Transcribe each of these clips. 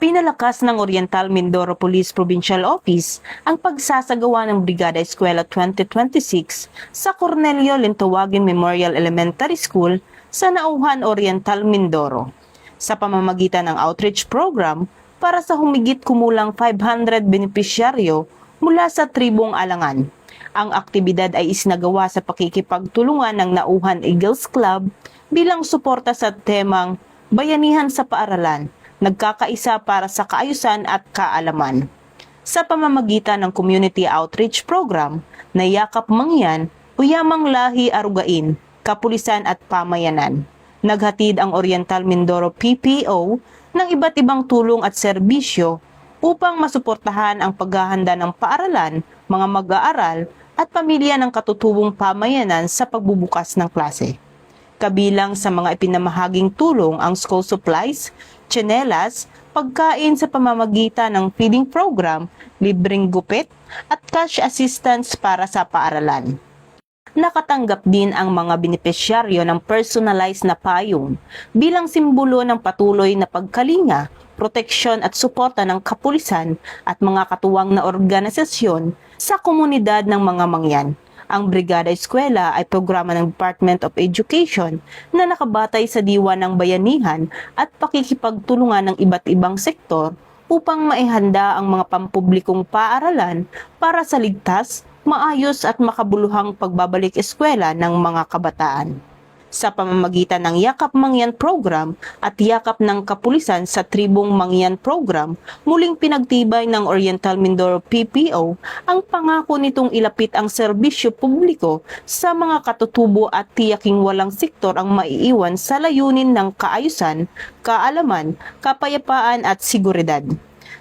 Pinalakas ng Oriental Mindoro Police Provincial Office ang pagsasagawa ng Brigada Eskwela 2026 sa Cornelio Lintuwagan Memorial Elementary School sa Nauhan, Oriental Mindoro sa pamamagitan ng outreach program para sa humigit kumulang 500 benepisyaryo mula sa tribong Alangan. Ang aktibidad ay isinagawa sa pakikipagtulungan ng Nauhan Eagles Club bilang suporta sa temang Bayanihan sa Paaralan, nagkakaisa para sa kaayusan at kaalaman. Sa pamamagitan ng Community Outreach Program na Yakap Mangyan, Uyamang Lahi Arugain, Kapulisan at Pamayanan, naghatid ang Oriental Mindoro PPO ng iba't ibang tulong at serbisyo upang masuportahan ang paghahanda ng paaralan, mga mag-aaral at pamilya ng katutubong pamayanan sa pagbubukas ng klase. Kabilang sa mga ipinamahaging tulong ang school supplies, tsinelas, pagkain sa pamamagitan ng feeding program, libreng gupit at cash assistance para sa paaralan. Nakatanggap din ang mga benepisyaryo ng personalized na payong bilang simbolo ng patuloy na pagkalinga, proteksyon at suporta ng kapulisan at mga katuwang na organisasyon sa komunidad ng mga mangyan. Ang Brigada Eskwela ay programa ng Department of Education na nakabatay sa diwa ng bayanihan at pakikipagtulungan ng iba't ibang sektor upang maihanda ang mga pampublikong paaralan para sa ligtas, maayos at makabuluhang pagbabalik eskwela ng mga kabataan. Sa pamamagitan ng Yakap Mangyan Program at Yakap ng Kapulisan sa Tribong Mangyan Program, muling pinagtibay ng Oriental Mindoro PPO ang pangako nitong ilapit ang serbisyo publiko sa mga katutubo at tiyaking walang sektor ang maiiwan sa layunin ng kaayusan, kaalaman, kapayapaan at seguridad.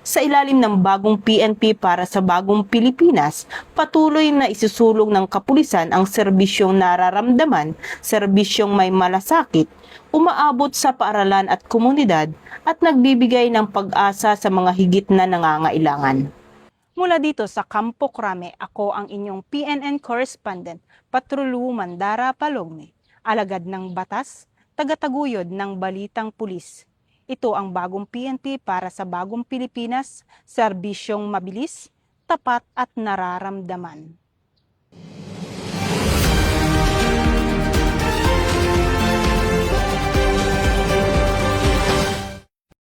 Sa ilalim ng bagong PNP para sa bagong Pilipinas, patuloy na isusulong ng kapulisan ang serbisyong nararamdaman, serbisyong may malasakit, umaabot sa paaralan at komunidad at nagbibigay ng pag-asa sa mga higit na nangangailangan. Mula dito sa Campo Crame, ako ang inyong PNN correspondent, Patrulu Mandara Palogme, alagad ng batas, tagataguyod ng balitang pulis. Ito ang bagong PNP para sa bagong Pilipinas, serbisyong mabilis, tapat at nararamdaman.